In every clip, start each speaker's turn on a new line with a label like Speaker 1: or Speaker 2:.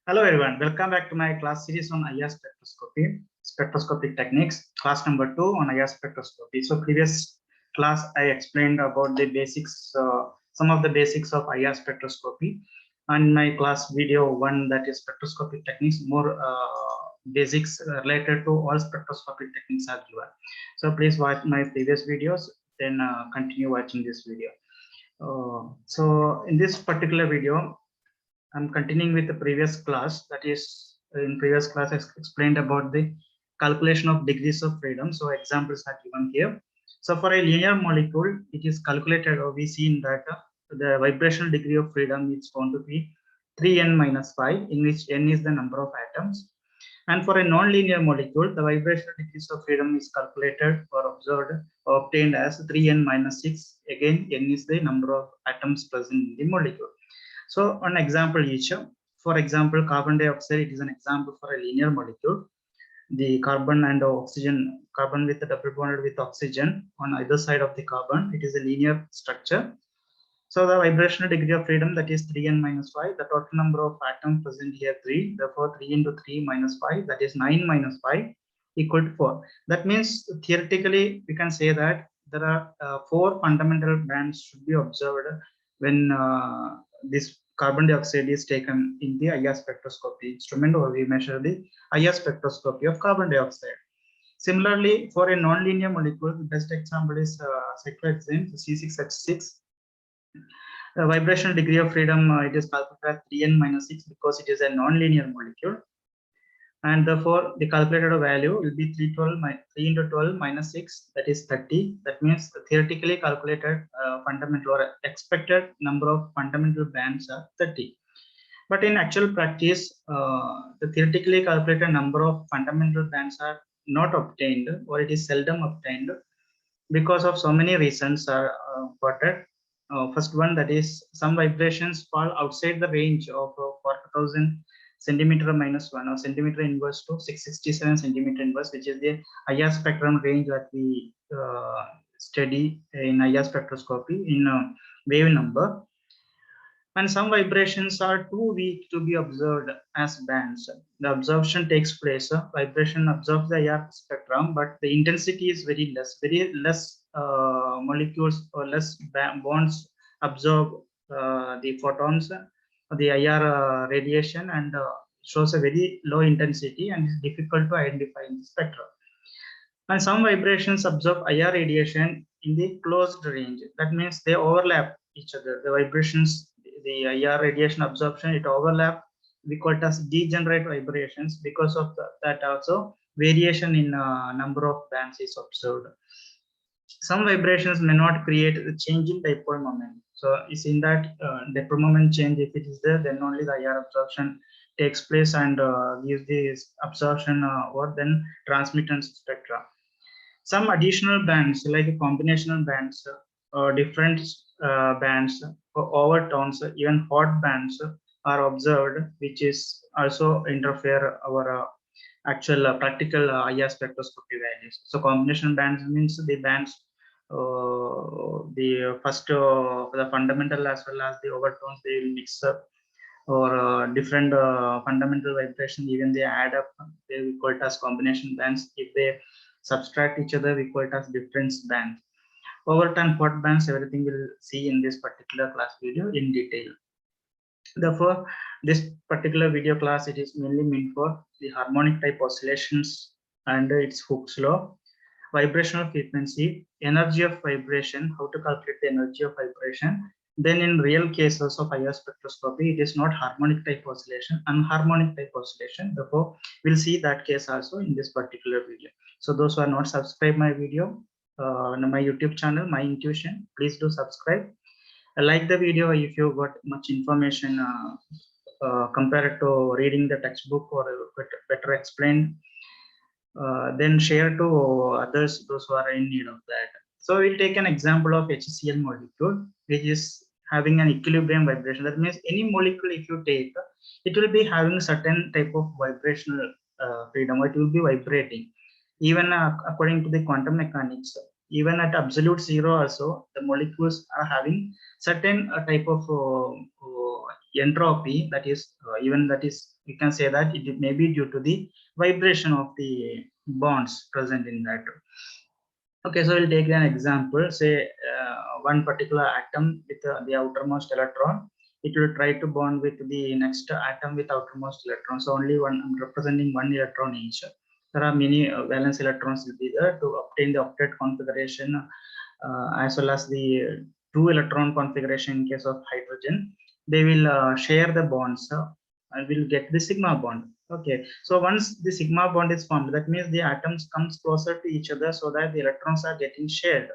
Speaker 1: Hello everyone, welcome back to my class series on IR spectroscopy, spectroscopic techniques, class number 2 on IR spectroscopy. So previous class I explained about the basics, some of the basics of IR spectroscopy, and my class video 1, that is spectroscopic techniques, more basics related to all spectroscopic techniques are given. So please watch my previous videos, then continue watching this video. So in this particular video, I'm continuing with the previous class. That is, in previous class, I explained about the calculation of degrees of freedom. So examples are given here. So for a linear molecule, it is calculated, or we see in that the vibrational degree of freedom is found to be 3n minus 5, in which n is the number of atoms. And for a non-linear molecule, the vibrational degrees of freedom is calculated or observed or obtained as 3n minus 6. Again, n is the number of atoms present in the molecule. So an example each. For example, carbon dioxide, it is an example for a linear molecule. The carbon and oxygen, carbon with the double bonded with oxygen on either side of the carbon, it is a linear structure. So the vibrational degree of freedom, that is 3n minus 5. The total number of atoms present here 3. Therefore 3 into 3 minus 5, that is 9 minus 5 equal to 4. That means theoretically we can say that there are 4 fundamental bands should be observed when this carbon dioxide is taken in the IR spectroscopy instrument, or we measure the IR spectroscopy of carbon dioxide. Similarly, for a non-linear molecule, the best example is cyclohexane, C6H6. The vibrational degree of freedom, it is calculated as 3n minus 6 because it is a non-linear molecule. And therefore, the calculated value will be 3 into 12 minus 6, that is 30. That means the theoretically calculated fundamental or expected number of fundamental bands are 30. But in actual practice, the theoretically calculated number of fundamental bands are not obtained, or it is seldom obtained, because of so many reasons are quoted. First one, that is some vibrations fall outside the range of 4000 centimeter minus 1 or centimeter inverse to 667 centimeter inverse, which is the IR spectrum range that we study in IR spectroscopy in wave number. And some vibrations are too weak to be observed as bands. The absorption takes place, vibration absorbs the IR spectrum, but the intensity is very less molecules or less bonds absorb the photons, the IR radiation, and shows a very low intensity and is difficult to identify in the spectrum. And some vibrations absorb IR radiation in the closed range. That means they overlap each other. The vibrations, the IR radiation absorption, it overlap. We call it as degenerate vibrations. Because of that, also variation in number of bands is observed. Some vibrations may not create a change in dipole moment. So it's in that dipole moment change, if it is there, then only the IR absorption takes place and gives the absorption or then transmittance spectra. Some additional bands, like combinational bands or different bands or overtones, even hot bands are observed, which is also interfere our actual practical IR spectroscopy values. So combination bands means the bands, the first the fundamental as well as the overtones, they will mix up, or different fundamental vibration, even they add up, we call it as combination bands. If they subtract each other, we call it as difference bands. Over time, hot bands, everything we'll see in this particular class video in detail. Therefore, this particular video class, it is mainly meant for the harmonic type oscillations and its Hooke's law, vibrational frequency, energy of vibration, how to calculate the energy of vibration. Then in real cases of IR spectroscopy, it is not harmonic type oscillation, unharmonic type oscillation. Therefore, we'll see that case also in this particular video. So those who are not subscribed my video, my YouTube channel, My Intuition, please do subscribe. Like the video if you got much information compared to reading the textbook or better explained. Then share to others, those who are in need of that. So we'll take an example of HCl molecule, which is having an equilibrium vibration. That means any molecule, if you take, it will be having certain type of vibrational freedom. It will be vibrating. Even according to the quantum mechanics, even at absolute zero also, the molecules are having certain type of entropy, that is even that is, we can say that it may be due to the vibration of the bonds present in that. Okay, so we'll take an example. Say one particular atom with the outermost electron, it will try to bond with the next atom with outermost electron. So only one, I'm representing one electron each. There are many valence electrons will be there to obtain the octet configuration, as well as the two electron configuration in case of hydrogen. They will share the bonds and will get the sigma bond. Okay, so once the sigma bond is formed, that means the atoms comes closer to each other so that the electrons are getting shared.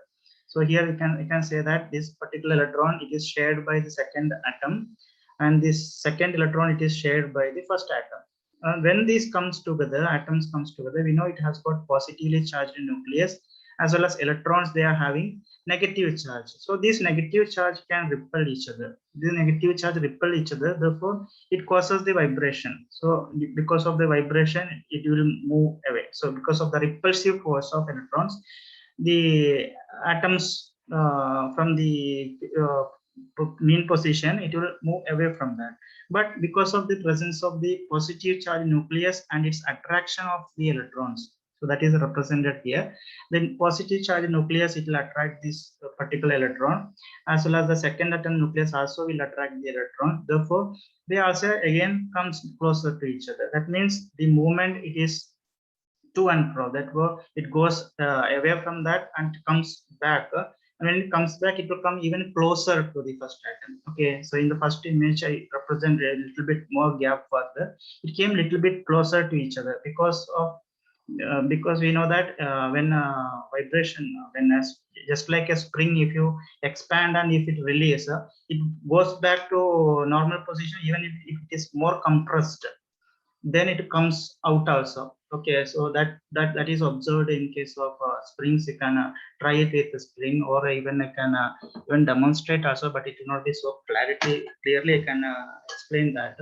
Speaker 1: So here we can say that this particular electron, it is shared by the second atom, and this second electron, it is shared by the first atom. When these comes together, atoms comes together, we know it has got positively charged nucleus, as well as electrons, they are having negative charge. So this negative charge can repel each other. The negative charge repel each other, therefore it causes the vibration. So because of the vibration, it will move away. So because of the repulsive force of electrons, the atoms from the mean position, it will move away from that. But because of the presence of the positive charge nucleus and its attraction of the electrons, so that is represented here, then positive charge nucleus, it will attract this particular electron, as well as the second atom nucleus also will attract the electron. Therefore they also again comes closer to each other. That means the movement, it is to and fro, that it goes away from that and comes back, and when it comes back, it will come even closer to the first atom. Okay, so in the first image I represent a little bit more gap further, it came a little bit closer to each other because of because we know that when vibration, when just like a spring, if you expand and if it release, it goes back to normal position even if it is more compressed, then it comes out also. Okay, so that is observed in case of springs. You can try it with the spring, or even I can even demonstrate also, but it will not be so clearly I can explain that.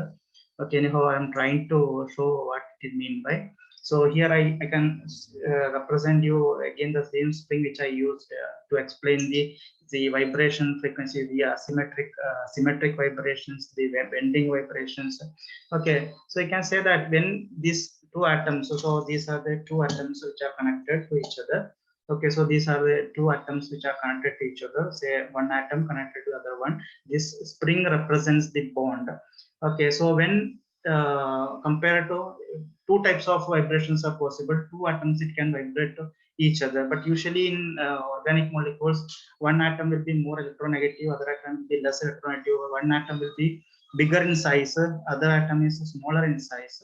Speaker 1: Okay, anyhow, I'm trying to show what it mean by. So here I can represent you again the same spring which I used to explain the vibration frequency, the symmetric vibrations, the bending vibrations. Okay, so you can say that when these two atoms, so these are the two atoms which are connected to each other. Okay, so these are the two atoms which are connected to each other. Say one atom connected to the other one. This spring represents the bond. Okay, so when compared to two types of vibrations are possible, two atoms it can vibrate to each other. But usually in organic molecules, one atom will be more electronegative, other atom will be less electronegative. One atom will be bigger in size, other atom is smaller in size.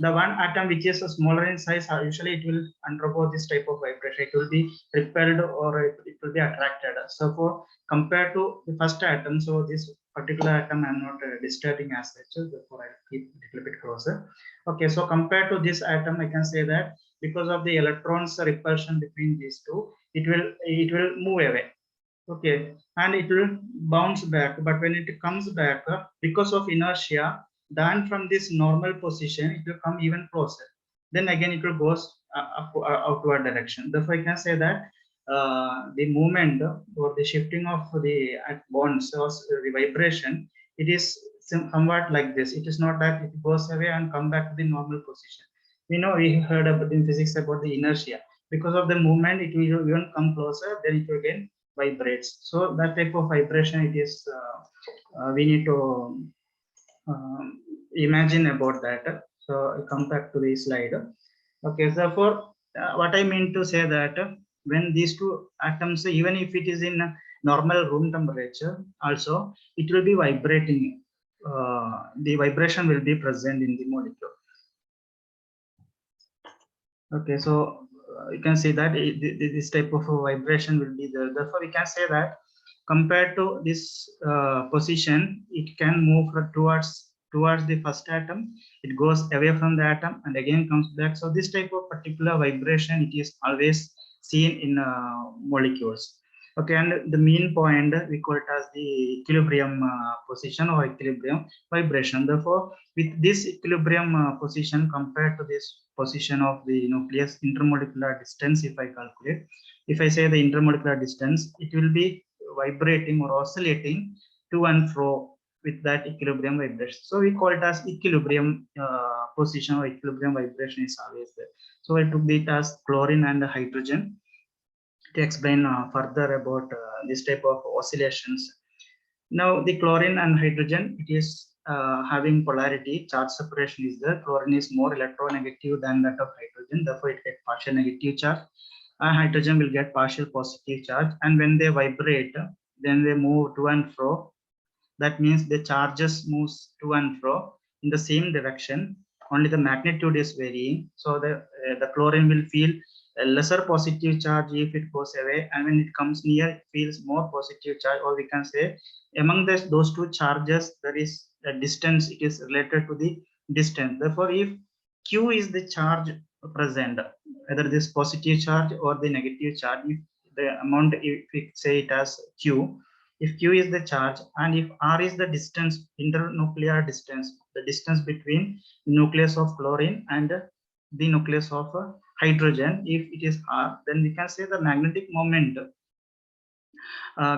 Speaker 1: The one atom which is smaller in size, usually it will undergo this type of vibration. It will be repelled or it will be attracted. So for compared to the first atom, so this particular atom I'm not disturbing as such, therefore I'll keep a little bit closer. Okay, so compared to this atom, I can say that because of the electrons repulsion between these two, it will move away. Okay, and it will bounce back, but when it comes back, because of inertia, then from this normal position it will come even closer, then again it will goes outward direction. Therefore I can say that the movement or the shifting of the bonds or the vibration, it is somewhat like this. It is not that it goes away and come back to the normal position. We know, we heard about in physics about the inertia. Because of the movement, it will even come closer, then it will again vibrates. So that type of vibration, it is we need to imagine about that. So I'll come back to the slide. Okay, so for what I mean to say that when these two atoms, even if it is in normal room temperature, also it will be vibrating. The vibration will be present in the molecule. Okay, so you can see that this type of vibration will be there. Therefore, we can say that compared to this position, it can move towards the first atom. It goes away from the atom and again comes back. So this type of particular vibration, it is always seen in molecules. Okay, and the mean point, we call it as the equilibrium position or equilibrium vibration. Therefore, with this equilibrium position compared to this position of the nucleus intermolecular distance, if I calculate, if I say the intermolecular distance, it will be vibrating or oscillating to and fro with that equilibrium vibration. So we call it as equilibrium position, or equilibrium vibration is always there. So I took it as chlorine and hydrogen to explain further about this type of oscillations. Now the chlorine and hydrogen, it is having polarity, charge separation is there. Chlorine is more electronegative than that of hydrogen, therefore it gets partial negative charge, and hydrogen will get partial positive charge. And when they vibrate, then they move to and fro. That means the charges moves to and fro in the same direction, only the magnitude is varying. So the chlorine will feel a lesser positive charge if it goes away, and when it comes near, it feels more positive charge. Or we can say among those two charges, there is a distance, it is related to the distance. Therefore, if Q is the charge present, whether this positive charge or the negative charge, if the amount, if we say it as Q, if Q is the charge and if R is the distance, internuclear distance, the distance between the nucleus of chlorine and the nucleus of hydrogen, if it is R, then we can say the magnetic moment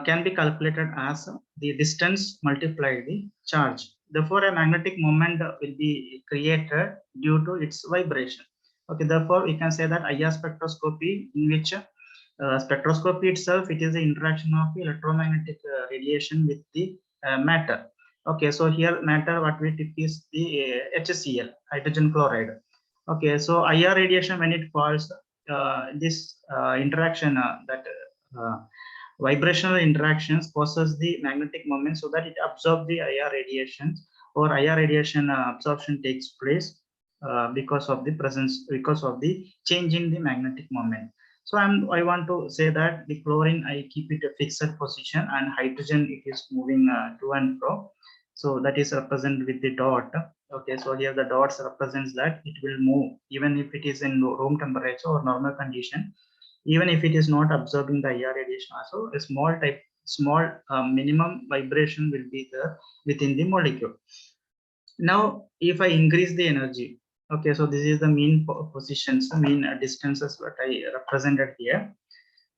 Speaker 1: can be calculated as the distance multiplied the charge. Therefore, a magnetic moment will be created due to its vibration. Okay, therefore, we can say that IR spectroscopy, in which spectroscopy itself, it is the interaction of electromagnetic radiation with the matter. Okay, so here matter, what we take is the HCl, hydrogen chloride. Okay, so IR radiation, when it falls, this interaction that vibrational interactions causes the magnetic moment, so that it absorbs the IR radiations, or IR radiation absorption takes place because of the presence, because of the change in the magnetic moment. So I want to say that the chlorine, I keep it a fixed position, and hydrogen, it is moving to and fro. So that is represented with the dot. Okay, so here the dots represents that it will move even if it is in room temperature or normal condition, even if it is not absorbing the IR radiation. Also, a small minimum vibration will be there within the molecule. Now, if I increase the energy, okay, so this is the mean positions, mean distances what I represented here.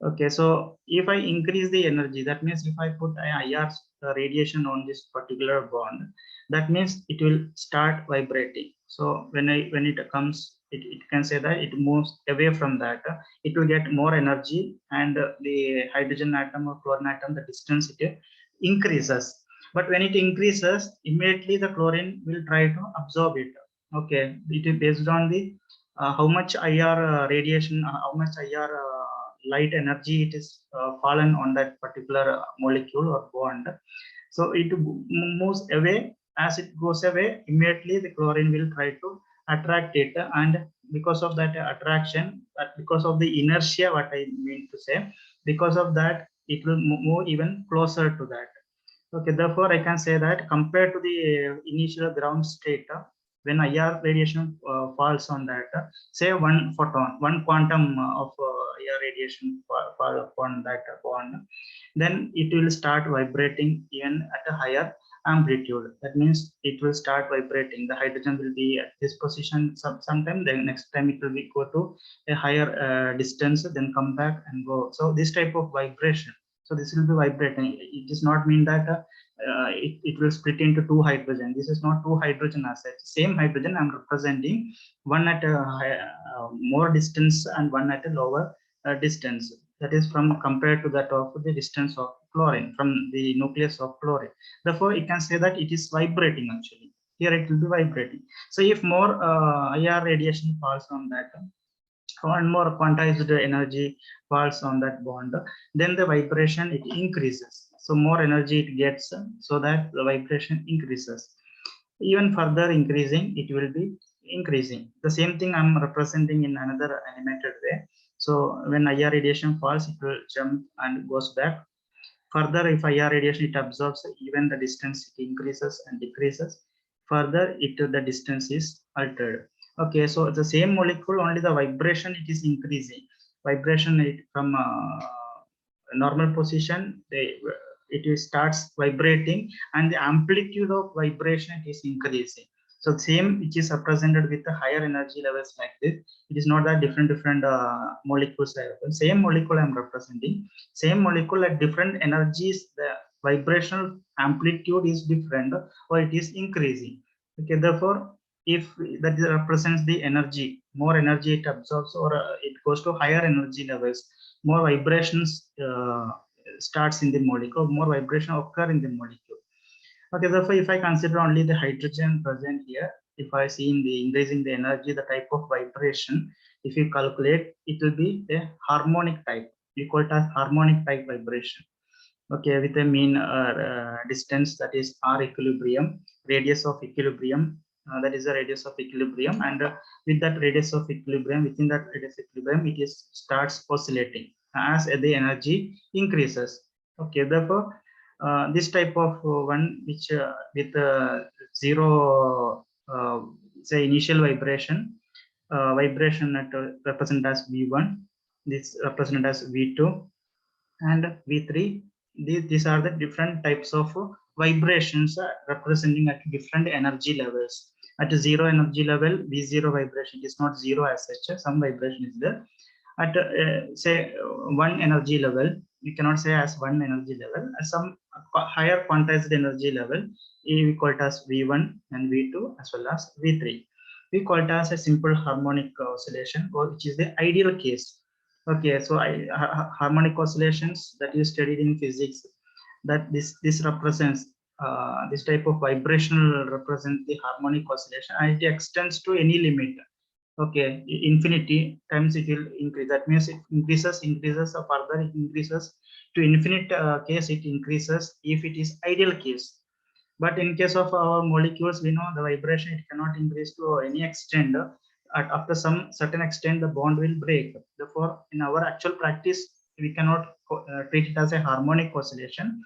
Speaker 1: Okay, so if I increase the energy, that means if I put an IR radiation on this particular bond, that means it will start vibrating. So when it comes, it can say that it moves away from that, it will get more energy, and the hydrogen atom or chlorine atom, the distance it increases. But when it increases, immediately the chlorine will try to absorb it. Okay, it is based on the how much IR radiation, how much IR light energy it is fallen on that particular molecule or bond. So it moves away. As it goes away, immediately the chlorine will try to attract it, and because of that attraction, because of the inertia, what I mean to say, because of that, it will move even closer to that. Okay, therefore I can say that compared to the initial ground state, when IR radiation falls on that, say one photon, one quantum of IR radiation fall upon that bond, then it will start vibrating even at a higher amplitude. That means it will start vibrating. The hydrogen will be at this position sometime, then next time it will be go to a higher distance, then come back and go. So this type of vibration. So this will be vibrating. It does not mean that it will split into two hydrogen. This is not two hydrogen as such. Same hydrogen I'm representing, one at a more distance and one at a lower distance. That is from compared to that of the distance of chlorine from the nucleus of chlorine. Therefore, you can say that it is vibrating actually. Here it will be vibrating. So if more IR radiation falls on that, one more quantized energy falls on that bond, then the vibration it increases. So more energy it gets, so that the vibration increases. Even further increasing, it will be increasing. The same thing I'm representing in another animated way. So when IR radiation falls, it will jump and goes back. Further, if IR radiation it absorbs, even the distance it increases and decreases. Further, the distance is altered. Okay, so the same molecule, only the vibration it is increasing. Vibration it from normal position, it starts vibrating, and the amplitude of vibration is increasing. So same which is represented with the higher energy levels like this. It is not that different molecules. Same molecule I'm representing. Same molecule at different energies. vibrational amplitude is different or it is increasing. Okay, therefore, if that represents the energy, more energy it absorbs or it goes to higher energy levels, more vibrations starts in the molecule, more vibration occur in the molecule. Okay, therefore, if I consider only the hydrogen present here, if I see in the increasing the energy, the type of vibration, if you calculate, it will be a harmonic type. We call it as harmonic type vibration. Okay, with a mean distance, that is R equilibrium, radius of equilibrium, that is the radius of equilibrium, and with that radius of equilibrium, within that radius of equilibrium, it is starts oscillating as the energy increases. Okay, therefore, this type of one which with zero say initial vibration, vibration at represent as V1, this represent as V2 and V3. These are the different types of vibrations representing at different energy levels. At zero energy level, V0 vibration is not zero as such, some vibration is there. At say one energy level, we cannot say as one energy level, at some higher quantized energy level, we call it as V1 and V2 as well as V3. We call it as a simple harmonic oscillation, or which is the ideal case. Okay, so harmonic oscillations that is studied in physics, that this represents this type of vibrational represent the harmonic oscillation, and it extends to any limit. Okay, infinity times it will increase. That means it increases, or further it increases to infinite case. It increases if it is ideal case. But in case of our molecules, we know the vibration it cannot increase to any extent. After some certain extent, the bond will break. Therefore, in our actual practice, we cannot treat it as a harmonic oscillation.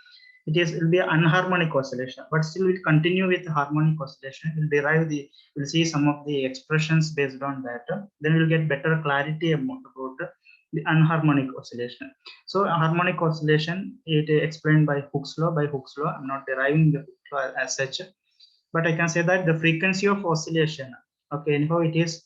Speaker 1: It will be an unharmonic oscillation, but still we continue with harmonic oscillation. We'll see some of the expressions based on that. Then we'll get better clarity about the unharmonic oscillation. So harmonic oscillation, it is explained by Hooke's law. By Hooke's law, I'm not deriving the Hooke's law as such, but I can say that the frequency of oscillation, okay, anyhow, it is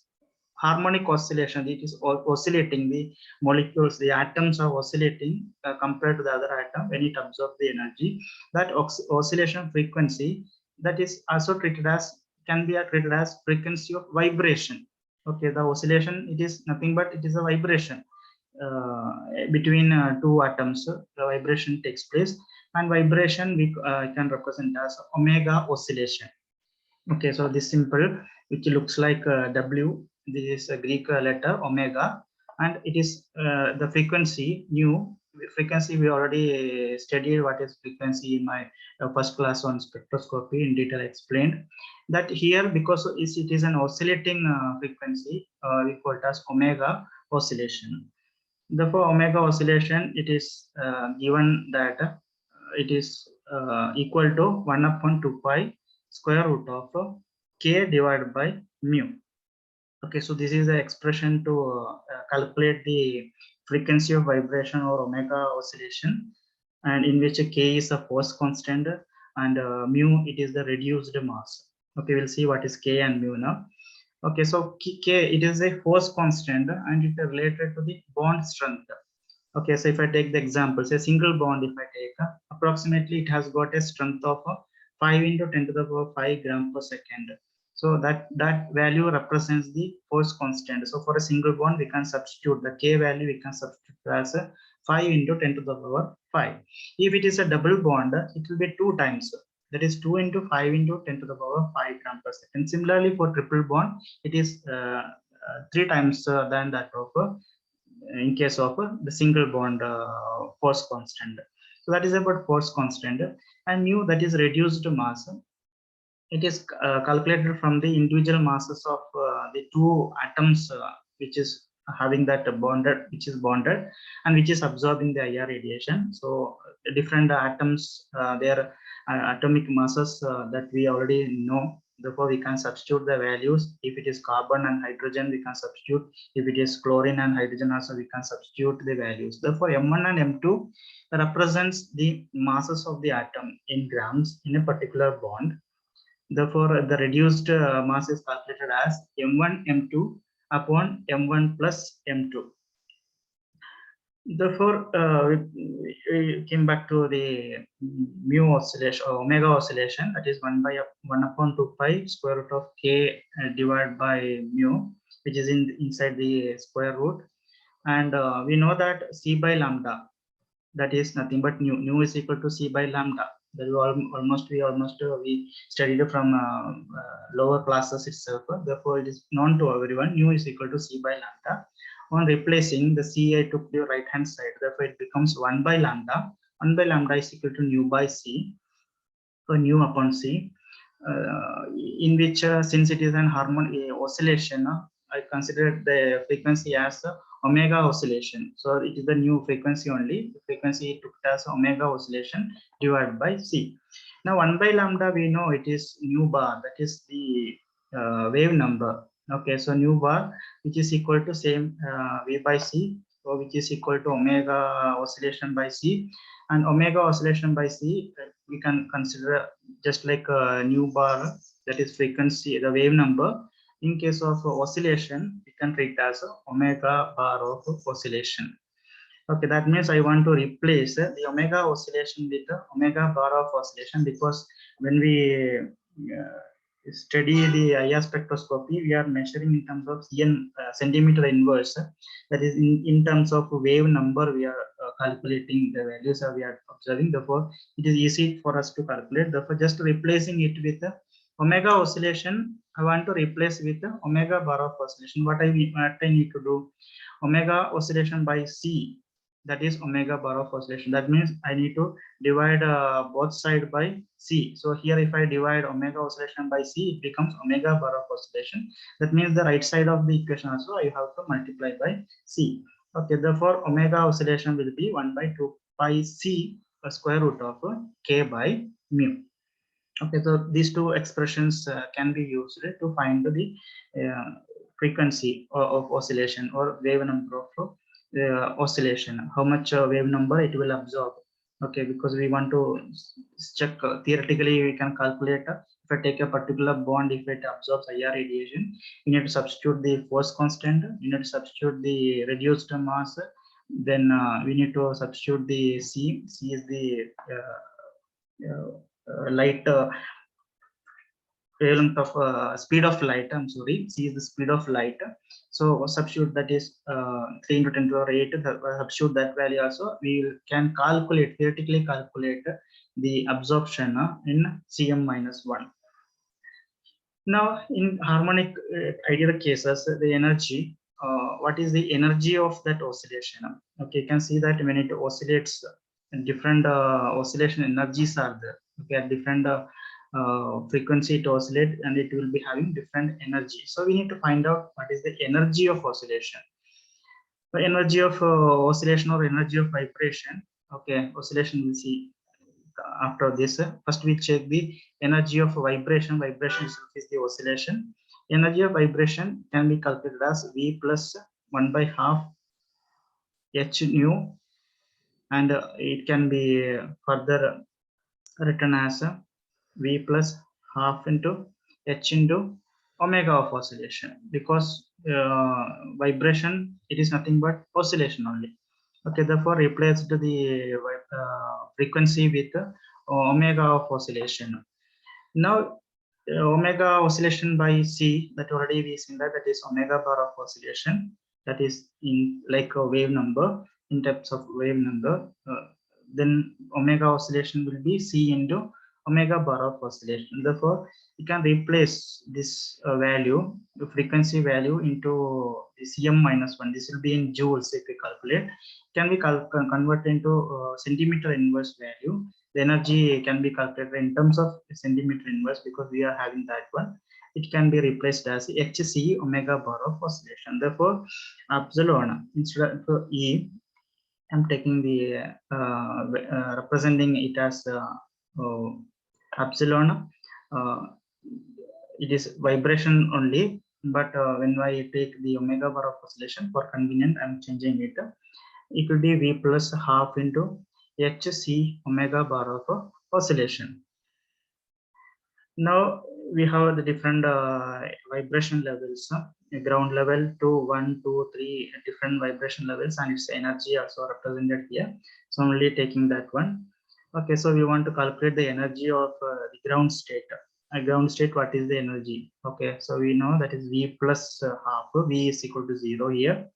Speaker 1: harmonic oscillation. It is oscillating, the molecules, the atoms are oscillating compared to the other atom when it absorbs the energy. That oscillation frequency, that is also treated as, can be treated as frequency of vibration. Okay, the oscillation, it is nothing but it is a vibration between two atoms. The vibration takes place, and vibration we can represent as omega oscillation. Okay, so this simple, which looks like W, this is a Greek letter omega, and it is the frequency nu. Frequency, we already studied what is frequency in my first class on spectroscopy, in detail explained that here, because it is an oscillating frequency, we call it as omega oscillation. Therefore, omega oscillation, it is given that it is equal to 1 upon 2 pi square root of k divided by mu. Okay, so this is the expression to calculate the frequency of vibration or omega oscillation, and in which k is a force constant and mu, it is the reduced mass. Okay, we'll see what is k and mu now. Okay, so k, it is a force constant and it is related to the bond strength. Okay, so if I take the example, say single bond, if I take approximately, it has got a strength of 5 into 10 to the power 5 gram per second. So that value represents the force constant. So for a single bond, we can substitute the k value, we can substitute as 5 into 10 to the power 5. If it is a double bond, it will be 2 times. That is 2 into 5 into 10 to the power 5 gram per second. Similarly, for triple bond, it is 3 times than that of in case of the single bond force constant. So that is about force constant, and mu, that is reduced mass. It is calculated from the individual masses of the two atoms which is having that bonded, which is bonded and which is absorbing the IR radiation. So different atoms, their atomic masses that we already know. Therefore, we can substitute the values. If it is carbon and hydrogen, we can substitute. If it is chlorine and hydrogen also, we can substitute the values. Therefore, M1 and M2 represents the masses of the atom in grams in a particular bond. Therefore, the reduced mass is calculated as M1 M2 upon M1 plus M2. Therefore, we came back to the mu oscillation or omega oscillation, that is 1 upon 2 pi square root of k divided by mu, which is inside the square root. And we know that c by lambda, that is nothing but nu. Nu is equal to c by lambda. That is almost we studied from lower classes itself. Therefore, it is known to everyone. Nu is equal to c by lambda. On replacing the c, I took the right hand side. Therefore, it becomes 1 by lambda. 1 by lambda is equal to nu by c. So nu upon c, in which since it is an harmonic oscillation, I consider the frequency as omega oscillation. So it is the new frequency only. The frequency took as omega oscillation divided by c. Now 1 by lambda, we know it is nu bar, that is the wave number. Okay, so nu bar, which is equal to same v by c, so which is equal to omega oscillation by c. And omega oscillation by c, we can consider just like nu bar, that is frequency, the wave number. In case of oscillation, we can treat as omega bar of oscillation. Okay, that means I want to replace the omega oscillation with the omega bar of oscillation, because when we study the IR spectroscopy, we are measuring in terms of centimeter inverse. That is in terms of wave number, we are calculating the values we are observing. Therefore, it is easy for us to calculate. Therefore, just replacing it with the omega oscillation, I want to replace with the omega bar of oscillation. What I need to do? Omega oscillation by c, that is omega bar of oscillation. That means I need to divide both side by c. So here, if I divide omega oscillation by c, it becomes omega bar of oscillation. That means the right side of the equation also I have to multiply by c. Okay, therefore omega oscillation will be 1 by 2 pi c square root of k by mu. Okay, so these two expressions can be used to find the frequency of oscillation or wave number of oscillation, how much wave number it will absorb. Okay, because we want to check theoretically, we can calculate if I take a particular bond, if it absorbs IR radiation, we need to substitute the force constant, we need to substitute the reduced mass, then we need to substitute the c. C is the light wavelength of speed of light. I'm sorry, c is the speed of light. So substitute that is 3 into 10 to the 8. Substitute that value also. We can calculate, theoretically calculate the absorption in cm minus 1. Now, in harmonic ideal cases, the energy, what is the energy of that oscillation? Okay, you can see that when it oscillates, different oscillation energies are there. Okay, at different frequency to oscillate, and it will be having different energy. So we need to find out what is the energy of oscillation. The energy of oscillation or energy of vibration. Okay, oscillation we'll see after this. First we check the energy of vibration. Vibration is the oscillation. Energy of vibration can be calculated as v plus 1 by half h nu, and it can be further written as v plus half into h into omega of oscillation, because vibration, it is nothing but oscillation only. Okay, therefore replace the frequency with omega of oscillation. Now omega oscillation by c, that already we seen that is omega bar of oscillation, that is in like a wave number, in terms of wave number. Then omega oscillation will be c into omega bar of oscillation. Therefore, you can replace this value, the frequency value, into the cm minus 1. This will be in joules. If we calculate, can be convert into centimeter inverse value. The energy can be calculated in terms of centimeter inverse, because we are having that one. It can be replaced as hc omega bar of oscillation. Therefore, epsilon instead of e, I'm taking the representing it as epsilon. It is vibration only, but when I take the omega bar of oscillation, for convenient, I'm changing it. It will be v plus half into hc omega bar of oscillation. Now we have the different vibration levels, ground level to 1, 2, 3 different vibration levels, and its energy also represented here. So only taking that one. Okay, so we want to calculate the energy of the ground state. Ground state, what is the energy? Okay, so we know that is V plus half. V is equal to 0 here.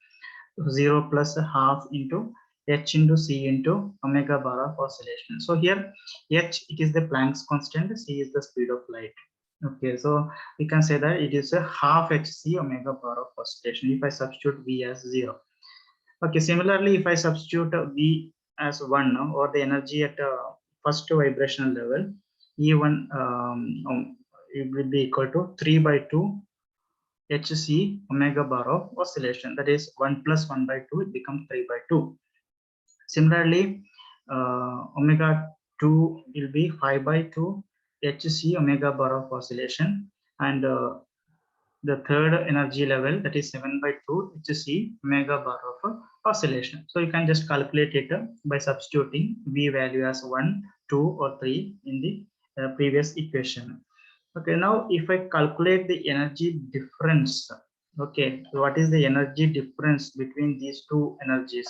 Speaker 1: 0 plus half into h into c into omega bar of oscillation. So here h, it is the Planck's constant, c is the speed of light. Okay, so we can say that it is a half hc omega bar of oscillation if I substitute v as 0. Okay, similarly, if I substitute v as 1, or the energy at first vibrational level, E1 it will be equal to 3 by 2 hc omega bar of oscillation, that is 1 plus 1 by 2, it becomes 3 by 2. Similarly, omega 2 will be 5 by 2 hc omega bar of oscillation, and the third energy level, that is 7 by 2 hc omega bar of oscillation. So you can just calculate it by substituting v value as 1, 2 or 3 in the previous equation. Okay, now if I calculate the energy difference, okay, so what is the energy difference between these two energies?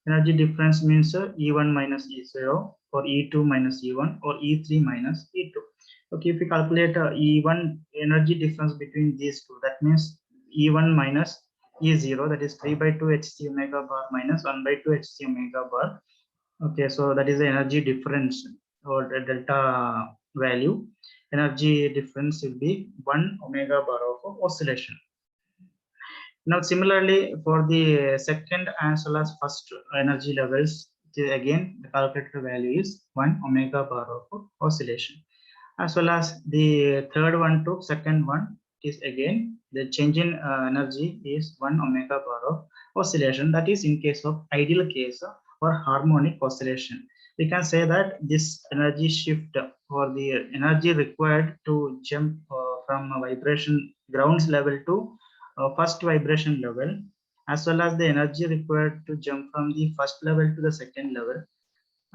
Speaker 1: Energy difference means E1 minus E0, or E2 minus E1, or E3 minus E2. Okay, if we calculate E1 energy difference between these two, that means E1 minus E0, that is 3 by 2 hc omega bar minus 1 by 2 hc omega bar. Okay, so that is the energy difference, or the delta value. Energy difference will be 1 omega bar of oscillation. Now, similarly, for the second as well as first energy levels, again the calculated value is 1 omega bar of oscillation. As well as the third one to second one is again the change in energy is 1 omega bar of oscillation. That is in case of ideal case or harmonic oscillation. We can say that this energy shift, or the energy required to jump from a vibration ground level to first vibration level, as well as the energy required to jump from the first level to the second level,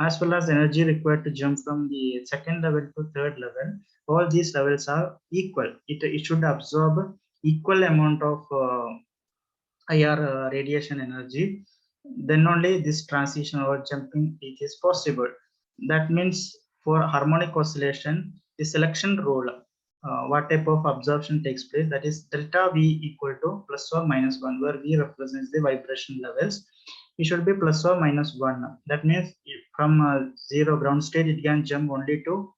Speaker 1: as well as energy required to jump from the second level to third level, all these levels are equal. It should absorb equal amount of IR radiation energy. Then only this transition or jumping it is possible. That means for harmonic oscillation, the selection rule, what type of absorption takes place, that is delta V equal to plus or minus 1, where V represents the vibration levels. It should be plus or minus 1. That means from 0 ground state, it can jump only to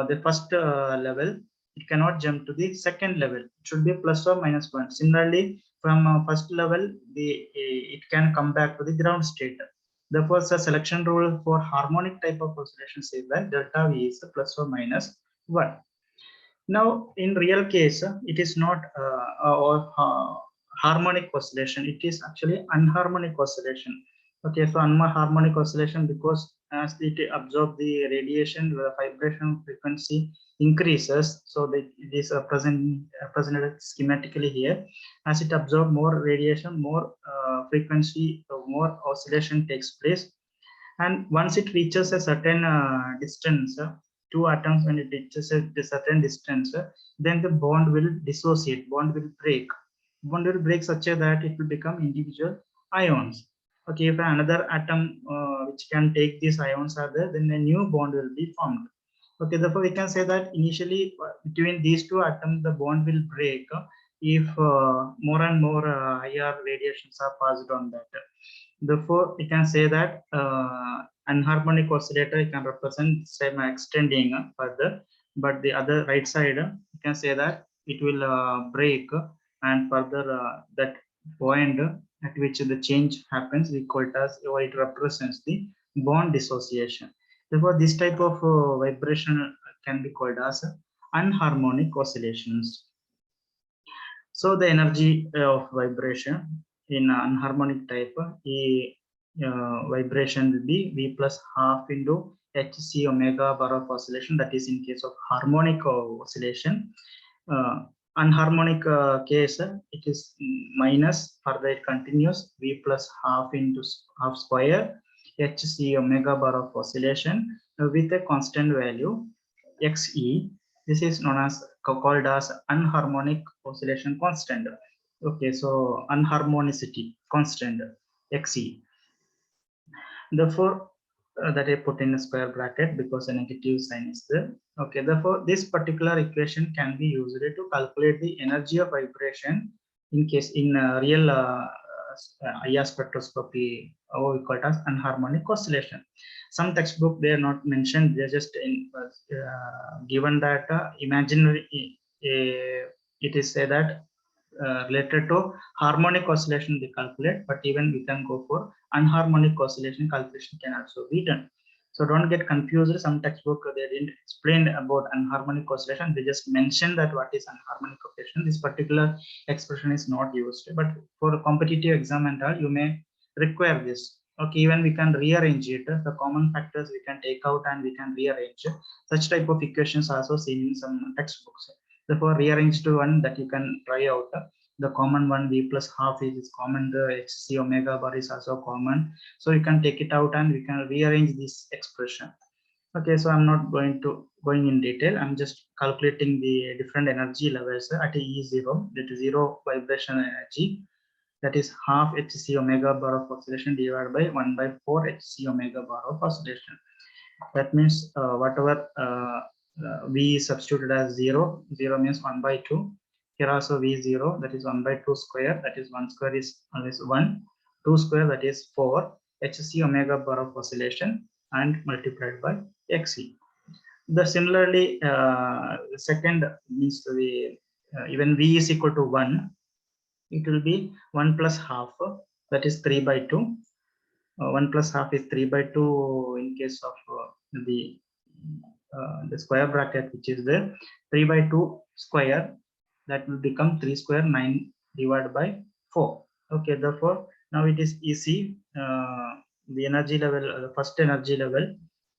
Speaker 1: the first level. It cannot jump to the second level. It should be plus or minus 1. Similarly, from first level, it can come back to the ground state. Therefore, the selection rule for harmonic type of oscillation says that delta V is plus or minus 1. Now, in real case, it is not harmonic oscillation. It is actually anharmonic oscillation. Okay, so anharmonic oscillation, because as it absorbs the radiation, the vibration frequency increases. So it is represented schematically here. As it absorbs more radiation, more frequency, more oscillation takes place. And once it reaches a certain distance, two atoms, when it reaches a certain distance, then the bond will dissociate, bond will break such a that it will become individual ions. Okay, if another atom which can take these ions are there, then a new bond will be formed. Okay, therefore we can say that initially between these two atoms the bond will break if more and more IR radiations are passed on that. Therefore, we can say that anharmonic oscillator can represent same extending further, but the other right side, you can say that it will break, and further that point at which the change happens, we call it as, or it represents the bond dissociation. Therefore, this type of vibration can be called as anharmonic oscillations. So the energy of vibration in anharmonic type, vibration will be V plus half into hc omega bar of oscillation. That is in case of harmonic oscillation. Anharmonic case, it is minus, further it continues, V plus half into half square hc omega bar of oscillation with a constant value xe. This is known as called as unharmonic oscillation constant. Okay, so unharmonicity constant Xe. Therefore, that I put in a square bracket because a negative sign is there. Okay, therefore, this particular equation can be used to calculate the energy of vibration in case in real IR spectroscopy, we call it as unharmonic oscillation. Some textbook they are not mentioned; they are just given that imaginary. It is said that related to harmonic oscillation they calculate, but even we can go for unharmonic oscillation calculation can also be done. So don't get confused. Some textbook they didn't explain about unharmonic oscillation. They just mentioned that what is unharmonic oscillation. This particular expression is not used, but for a competitive exam and all, you may require this. Okay, even we can rearrange it. The common factors we can take out and we can rearrange. Such type of equations also seen in some textbooks. Therefore, rearrange to one that you can try out. The common one v plus half is common. The hc omega bar is also common. So you can take it out and we can rearrange this expression. Okay, so I'm not going in detail. I'm just calculating the different energy levels at E0, that is zero vibration energy. That is half hc omega bar of oscillation divided by 1/4 hc omega bar of oscillation. That means whatever v substituted as 0, 0 means 1/2. Here also v0, that is 1/2 square, that is 1 square is always 1, 2 square, that is 4 hc omega bar of oscillation and multiplied by xe. The similarly second means to be even v is equal to 1, it will be 1 plus half, that is 3/2. 1 plus half is 3/2 in case of the square bracket which is there. 3/2 square, that will become 3 square, 9 divided by 4. Okay, therefore now it is easy. The energy level, the first energy level,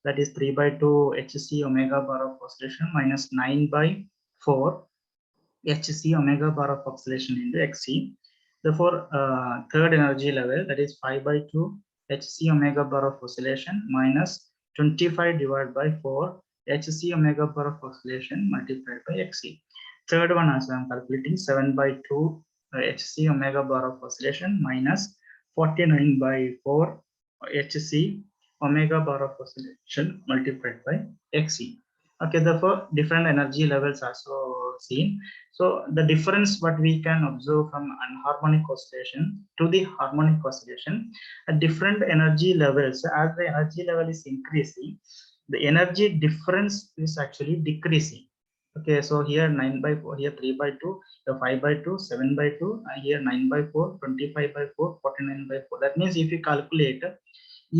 Speaker 1: that is 3/2 hc omega bar of oscillation minus 9/4 hc omega bar of oscillation into xe. Therefore, third energy level, that is 5/2 hc omega bar of oscillation minus 25 divided by 4 hc omega bar of oscillation multiplied by xe. Third one, as I am calculating, 7/2 hc omega bar of oscillation minus 49/4 hc omega bar of oscillation multiplied by xe. Okay, therefore different energy levels also seen. So the difference what we can observe from unharmonic oscillation to the harmonic oscillation, at different energy levels, as the energy level is increasing, the energy difference is actually decreasing. Okay, so here 9/4, here 3/2, 5/2, 7/2, here 9/4, 25/4, 49/4. That means if you calculate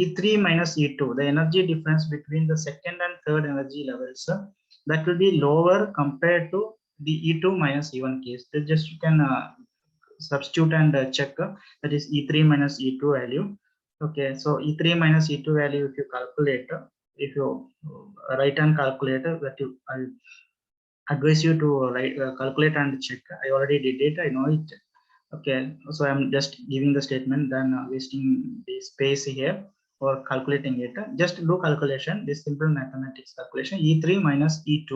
Speaker 1: E3 minus E2, the energy difference between the second and third energy levels, that will be lower compared to the E2 minus E1 case. Then just you can substitute and check, that is E3 minus E2 value. Okay, so E3 minus E2 value, if you calculate, if you write and calculator, that you I advise you to write, calculate and check. I already did it, I know it. Okay, so I'm just giving the statement, then wasting the space here for calculating it. Just do calculation, this simple mathematics calculation. E3 minus E2,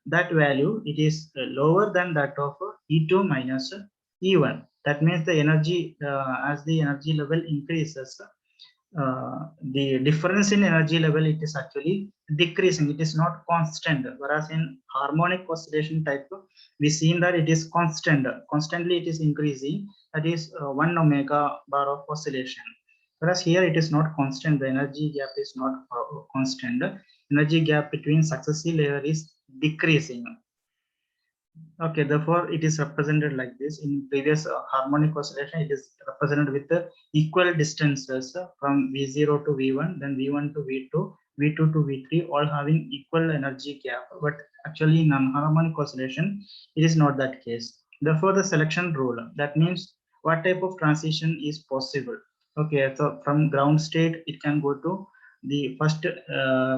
Speaker 1: that value, it is lower than that of E2 minus E1. That means the energy, as the energy level increases, the difference in energy level, it is actually decreasing, it is not constant. Whereas in harmonic oscillation type, we seen that it is constant, constantly it is increasing, that is 1 omega bar of oscillation. Whereas here it is not constant, the energy gap is not constant, energy gap between successive layer is decreasing. Okay, therefore it is represented like this. In previous harmonic oscillation, it is represented with the equal distances from V0 to V1, then V1 to V2, V2 to V3, all having equal energy gap. But actually in non-harmonic oscillation, it is not that case. Therefore, the selection rule, that means what type of transition is possible. Okay, so from ground state, it can go to the first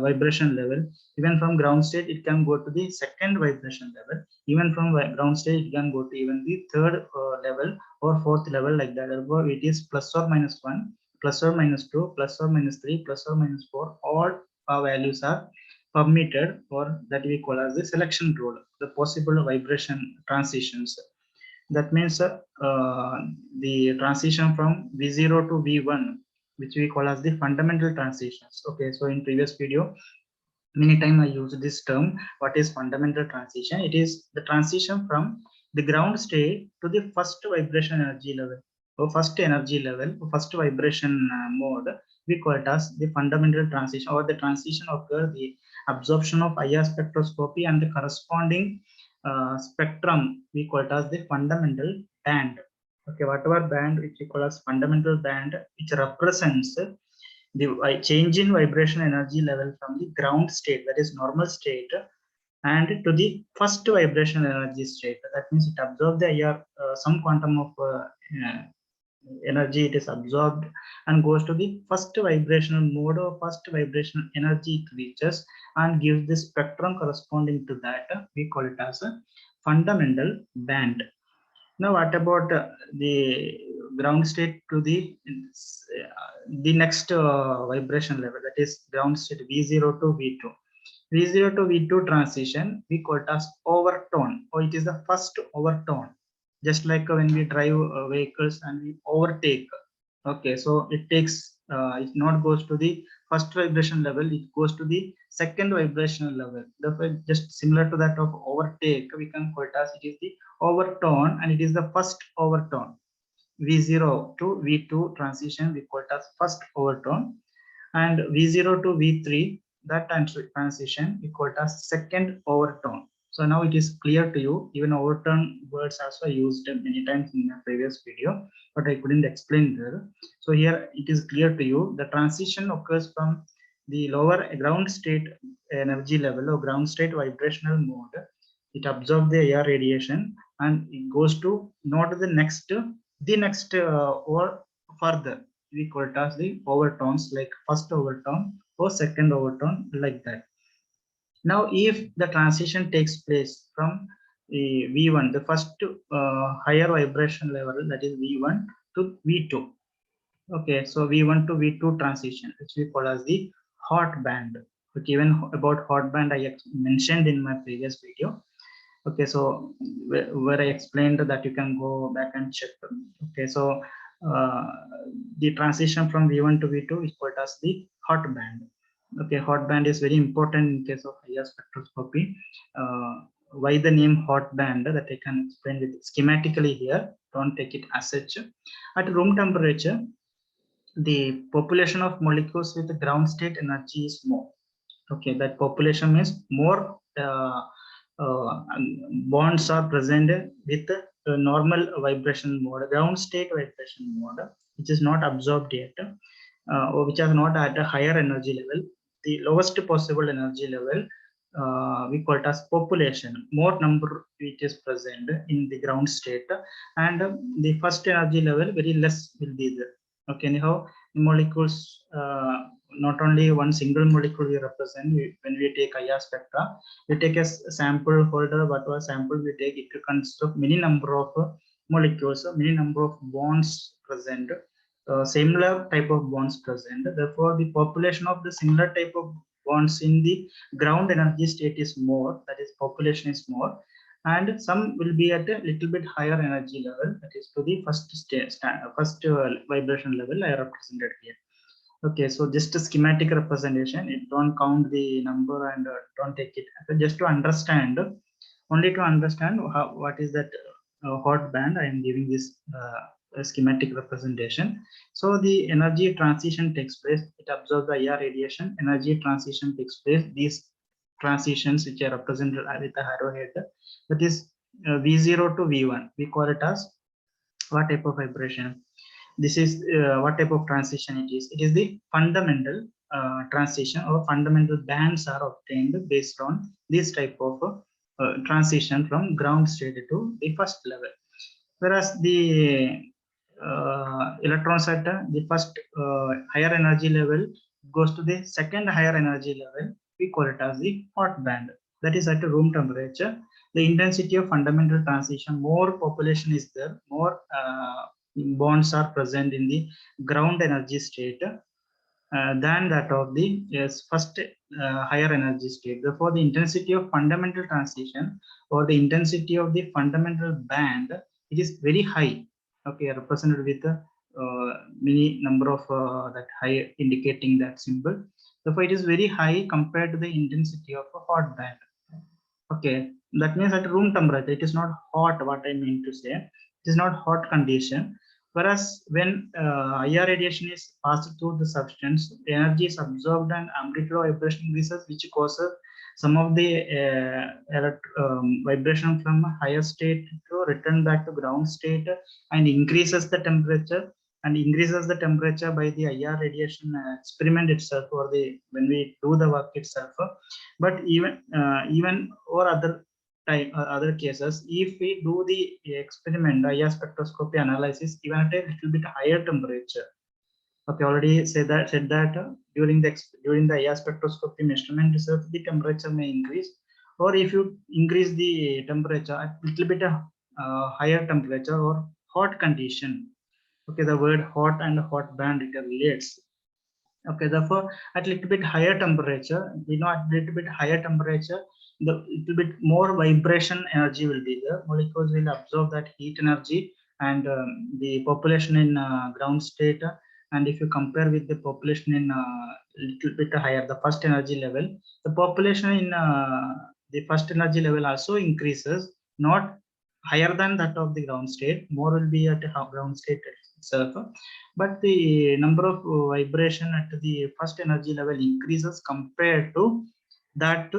Speaker 1: vibration level. Even from ground state, it can go to the second vibration level. Even from ground state, it can go to even the third level or fourth level, like that. Therefore, it is plus or minus 1, plus or minus 2, plus or minus 3, plus or minus 4. All values are permitted, or that we call as the selection rule, the possible vibration transitions. That means the transition from V0 to V1, which we call as the fundamental transitions. Okay, so in previous video, many times I use this term. What is fundamental transition? It is the transition from the ground state to the first vibration energy level, or first energy level, or first vibration mode. We call it as the fundamental transition, or the transition occurs the absorption of IR spectroscopy and the corresponding spectrum. We call it as the fundamental band. Okay, whatever band which we call as fundamental band, which represents the change in vibration energy level from the ground state, that is normal state, and to the first vibration energy state. That means it absorbs the IR, some quantum of energy, it is absorbed and goes to the first vibrational mode or first vibrational energy it reaches, and gives the spectrum corresponding to that. We call it as a fundamental band. Now, what about the ground state to the next vibration level, that is ground state V0 to V2. V0 to V2 transition we call it as overtone, or it is the first overtone. Just like when we drive vehicles and we overtake. Okay, so it takes it not goes to the first vibration level, it goes to the second vibrational level. Therefore, just similar to that of overtake, we can call it as it is the overtone, and it is the first overtone. V0 to V2 transition we call it as first overtone, and V0 to V3, that transition we call it as second overtone. So now it is clear to you. Even overtone words also used many times in the previous video, but I couldn't explain there. So here it is clear to you. The transition occurs from the lower ground state energy level or ground state vibrational mode. It absorbs the air radiation and it goes to not the next, or further. We call it as the overtones, like first overtone or second overtone, like that. Now, if the transition takes place from the V1, the first higher vibration level, that is V1 to V2. Okay, so V1 to V2 transition, which we call as the hot band. Okay, even about hot band, I mentioned in my previous video. Okay, so where I explained that you can go back and check. Okay, so the transition from V1 to V2 is called as the hot band. Okay, hot band is very important in case of IR spectroscopy. Why the name hot band, that I can explain with schematically here. Don't take it as such. At room temperature, the population of molecules with ground state energy is more. Okay, that population means more bonds are present with normal vibration mode, ground state vibration mode, which is not absorbed yet, or which are not at a higher energy level. The lowest possible energy level, we call it as population, more number which is present in the ground state, and the first energy level very less will be there. Okay, anyhow, molecules, not only one single molecule we represent. When we take IR spectra, we take a sample holder. Whatever sample we take, it consists of many number of molecules, many number of bonds present, similar type of bonds present. Therefore, the population of the similar type of bonds in the ground energy state is more. That is, population is more, and some will be at a little bit higher energy level. That is to the first vibration level I represented here. Okay, so just a schematic representation. It don't count the number and don't take it. Just to understand, only to understand what is that hot band, I am giving this schematic representation. So the energy transition takes place. It absorbs the IR radiation. Energy transition takes place. These transitions which are represented with the arrowhead, that is V0 to V1. We call it as what type of vibration? This is what type of transition it is. It is the fundamental transition, or fundamental bands are obtained based on this type of transition from ground state to the first level. Whereas the electrons at the first higher energy level goes to the second higher energy level, we call it as the hot band. That is at room temperature. The intensity of fundamental transition, more population is there, more bonds are present in the ground energy state, than that of the first higher energy state. Therefore, the intensity of fundamental transition or the intensity of the fundamental band, it is very high. Okay, represented with many number of that high indicating that symbol. Therefore, it is very high compared to the intensity of a hot band. Okay, that means at room temperature, it is not hot. What I mean to say, it is not hot condition. Whereas when IR radiation is passed through the substance, the energy is absorbed and amplitude of vibration increases, which causes some of the vibration from a higher state to return back to ground state and increases the temperature by the IR radiation experiment itself, or the when we do the work itself. But even or other cases, if we do the experiment IR spectroscopy analysis even at a little bit higher temperature. Okay, already said that during the IR spectroscopy measurement itself, the temperature may increase, or if you increase the temperature at little bit higher temperature or hot condition. Okay, the word hot and hot band, it relates. Okay, therefore at little bit higher temperature, we know at little bit higher temperature, the little bit more vibration energy will be there. Molecules will absorb that heat energy, and the population in ground state, and if you compare with the population in little bit higher, the first energy level, the population in the first energy level also increases, not higher than that of the ground state, more will be at ground state itself, but the number of vibration at the first energy level increases compared to that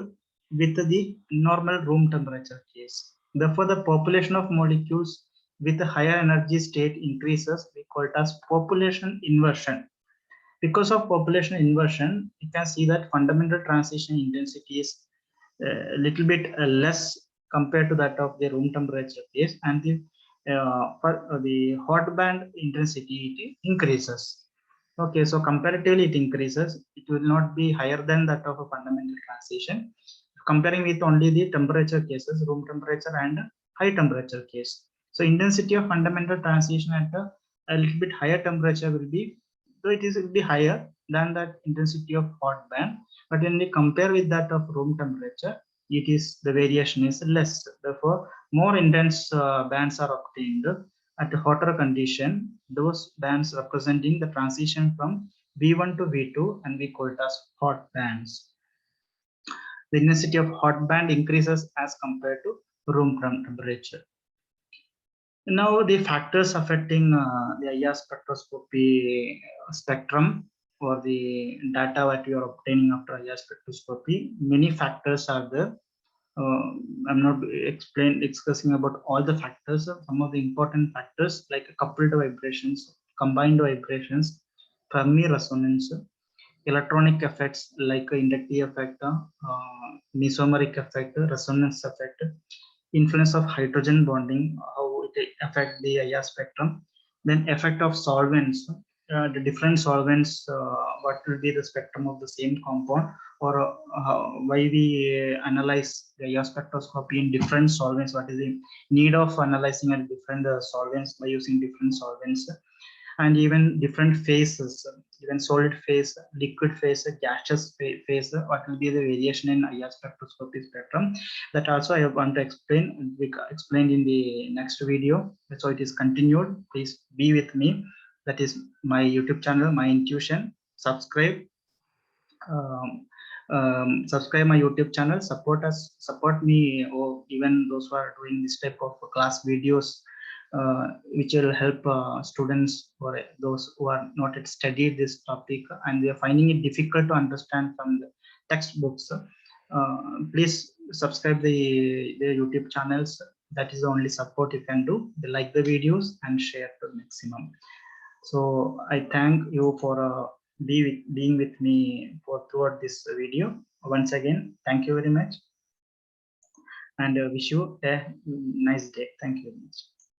Speaker 1: with the normal room temperature case. Therefore, the population of molecules with a higher energy state increases, we call it as population inversion. Because of population inversion, you can see that fundamental transition intensity is a little bit less compared to that of the room temperature case, and the hot band intensity it increases. Okay, so comparatively it increases. It will not be higher than that of a fundamental transition. Comparing with only the temperature cases, room temperature and high temperature case. So intensity of fundamental transition at a little bit higher temperature will be, so it will be higher than that intensity of hot band. But when we compare with that of room temperature, it is the variation is less. Therefore, more intense bands are obtained at a hotter condition. Those bands representing the transition from V1 to V2, and we call it as hot bands. The intensity of hot band increases as compared to room temperature. Now, the factors affecting the IR spectroscopy spectrum, or the data that you are obtaining after IR spectroscopy, many factors are there. I'm not discussing about all the factors. Some of the important factors like coupled vibrations, combined vibrations, Fermi resonance, electronic effects like inductive effect, mesomeric effect, resonance effect, influence of hydrogen bonding, how it affect the IR spectrum, then effect of solvents, the different solvents, what will be the spectrum of the same compound, or why we analyze the IR spectroscopy in different solvents, what is the need of analyzing at different solvents by using different solvents, and even different phases, even solid phase, liquid phase, gaseous phase, what will be the variation in IR spectroscopy spectrum. That also I want to explain, explained in the next video. So it is continued. Please be with me. That is my YouTube channel, My Intuition. Subscribe. Subscribe my YouTube channel, support me, or even those who are doing this type of class videos, which will help students or those who are not yet studied this topic and they are finding it difficult to understand from the textbooks. Please subscribe the YouTube channels. That is the only support you can do. They like the videos and share to the maximum. So I thank you for being with me for throughout this video. Once again, thank you very much, and wish you a nice day. Thank you very much.